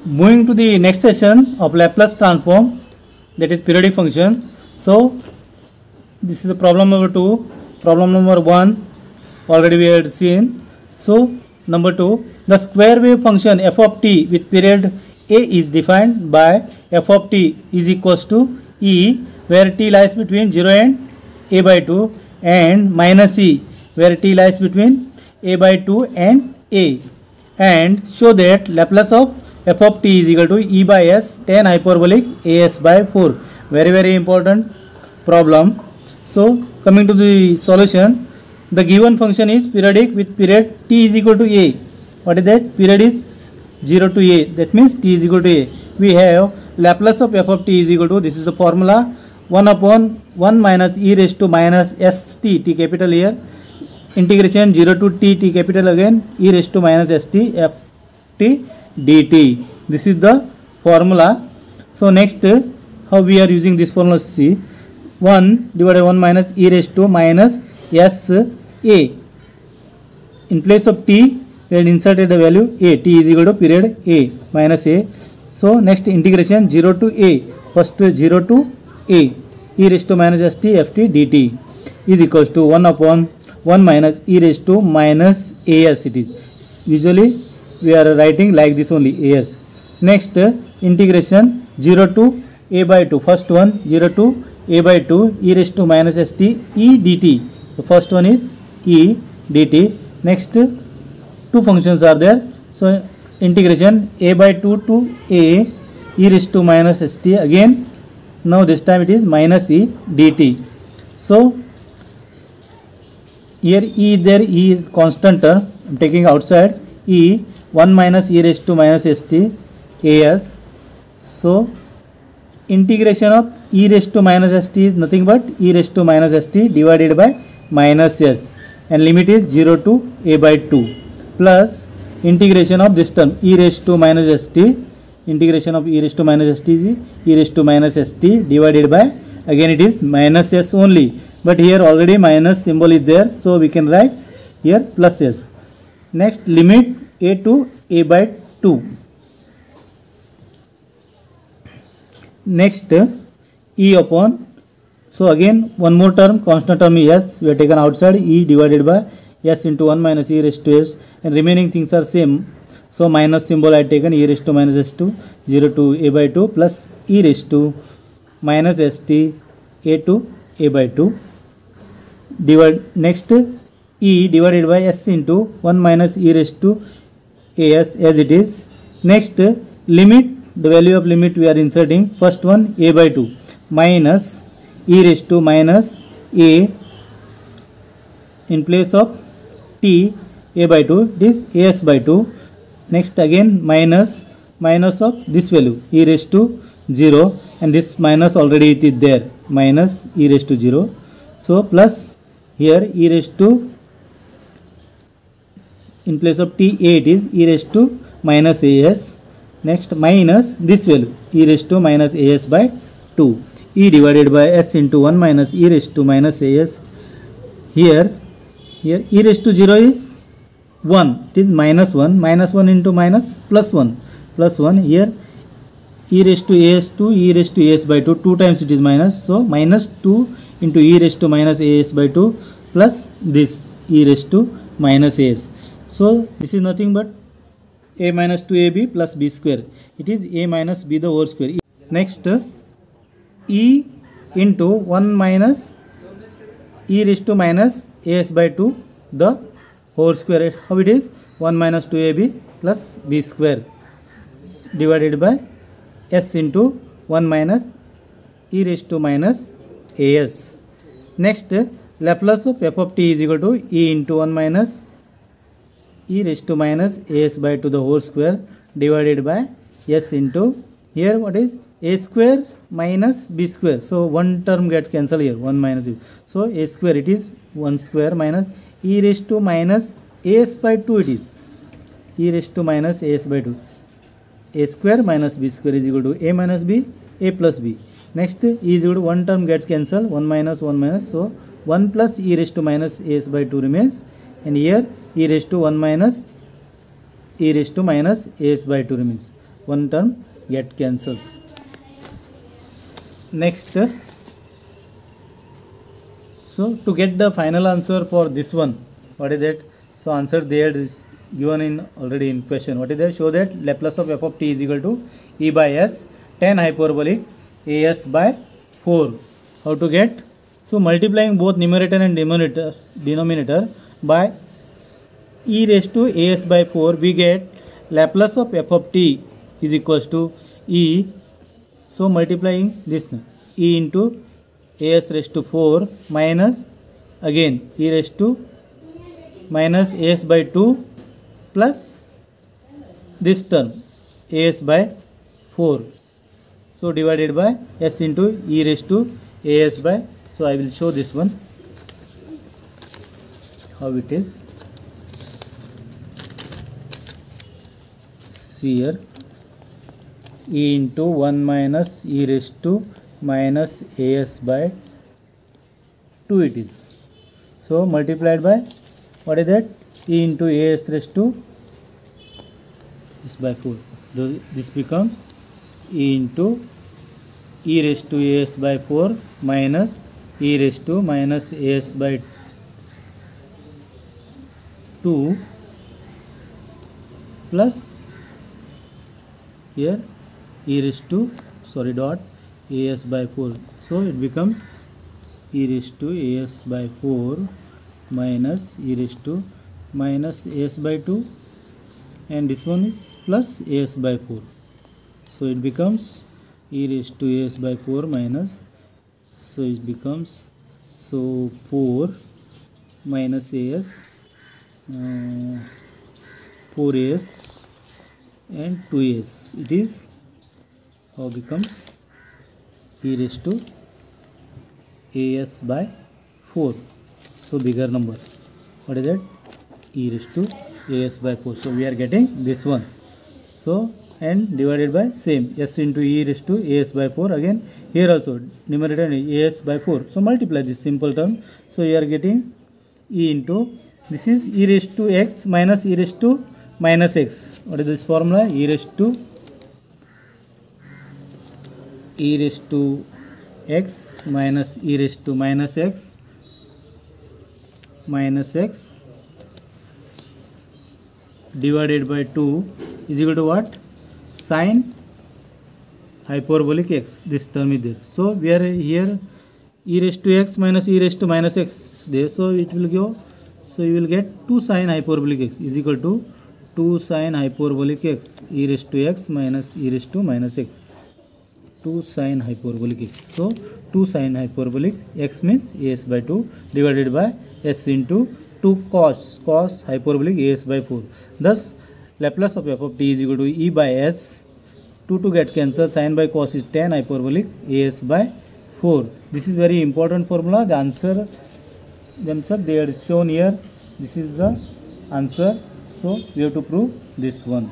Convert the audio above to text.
Moving to the next session of Laplace transform, that is periodic function. So this is the problem number 2. Problem number 1 already we had seen. So number 2, the square wave function f of t with period a is defined by f of t is equals to e, where t lies between 0 and a by 2, and minus e, where t lies between a by 2 and a, and show that Laplace of f of t is equal to e by s tan hyperbolic as by 4. Very important problem. So coming to the solution, the given function is periodic with period t is equal to a. What is that? Period is 0 to a, that means t is equal to a. We have Laplace of f of t is equal to, this is the formula, 1 upon 1 minus e raised to minus st, t capital here, integration 0 to t capital again, e raised to minus st f t dt. This is the formula. So next, how we are using this formula? See, 1 divided by 1 minus e raised to minus s a. In place of t, we had inserted the value a. T is equal to period a minus a. So next, integration 0 to a. First 0 to a. E raised to minus st f t dt is equals to 1 upon 1 minus e raised to minus as. It is usually we are writing like this only, as. Next, integration 0 to a by 2. First one 0 to a by 2 e raised to minus st e dt. The first one is e dt. Next, two functions are there. So integration a by 2 to a e raised to minus st again. Now this time it is minus e dt. So here e, there e is constant term. I am taking outside e 1 minus e raised to minus st as. So integration of e raised to minus st is nothing but e raised to minus st divided by minus s, and limit is 0 to a by 2, plus integration of this term e raised to minus st, integration of e raised to minus st is e raised to minus st divided by, again it is minus s only, but here already minus symbol is there, so we can write here plus s. Next, limit a to a by 2. Next, e upon, so again one more term, constant term is s, we have taken outside, e divided by s into 1 minus e raised to s, and remaining things are same. So minus symbol I have taken, e raised to minus s2, 0 to a by 2 plus e raised to minus st a to a by 2. Next, e divided by s into 1 minus e raised to as it is. Next, limit, the value of limit we are inserting, first one a by 2 minus e raised to minus a, in place of t a by 2, this as by 2. Next, again minus of this value e raised to 0, and this minus already it is there, minus e raised to 0. So plus here e raised to, in place of t a it is e raised to minus as. Next, minus this value e raised to minus as by 2, e divided by s into 1 minus e raised to minus as. Here e raised to 0 is 1, it is minus 1, minus 1 into minus plus 1, plus 1. Here e raised to as to e raised to as by 2, 2 times it is minus, so minus 2 into e raised to minus as by 2 plus this e raised to minus as. So this is nothing but a minus 2ab plus b square. It is a minus b the whole square. Next, e into 1 minus e raised to minus as by 2 the whole square. How it is? 1 minus 2ab plus b square divided by s into 1 minus e raised to minus as. Next, Laplace of f of t is equal to e into 1 minus e raised to minus as by 2 the whole square divided by s into, here what is a square minus b square. So one term gets cancelled here, 1 minus b. So a square, it is 1 square minus e raised to minus as by 2, it is e raised to minus as by 2. A square minus b square is equal to a minus b, a plus b. Next, e is equal to one term gets cancelled, 1 minus 1 minus, so 1 plus e raised to minus as by 2 remains, and here e raised to 1 minus e raised to minus as by 2 remains. one term get cancels. Next, so to get the final answer for this one, what is that? So answer there is given in already in question. What is that? Show that Laplace of f of t is equal to e by s tan hyperbolic as by 4. How to get? So multiplying both numerator and denominator by e raised to as by 4, we get Laplace of f of t is equals to e. So multiplying this e into as raised to 4 minus again e raised to minus as by 2 plus this term as by 4. So divided by s into e raised to as by. So I will show this one how it is. See here, e into 1 minus e raised to minus as by 2 it is. So multiplied by what is that? E into as raised to is by 4. This becomes e into e raised to as by 4 minus e raised to minus as by 2 plus here e raised to dot as by 4. So it becomes e raised to as by 4 minus e raised to minus as by 2, and this one is plus as by 4. So it becomes e raised to as by 4 minus, so it becomes 4 minus as 4as and 2as. It is how becomes e raised to as by 4. So bigger number. What is that? E raised to as by 4. So we are getting this one. So and divided by same s into e raised to as by 4. Again here also numerator as by 4. So multiply this simple term. So you are getting e into, this is e raised to x minus e raised to minus x. What is this formula? E raised to x minus e raised to minus x divided by 2 is equal to what? Sine hyperbolic x. This term is there. So we are here e raised to x minus e raised to minus x there. So it will go. So you will get 2 sine hyperbolic x is equal to 2 sine hyperbolic x e raised to x minus e raised to minus x. 2 sine hyperbolic x. So 2 sine hyperbolic x means as by 2 divided by s into 2 cos hyperbolic as by 4. Thus Laplace of f of t is equal to e by s. 2 get cancel, sine by cos is tan hyperbolic as by 4. This is very important formula. The answer themselves they are shown here. This is the answer. So we have to prove this one.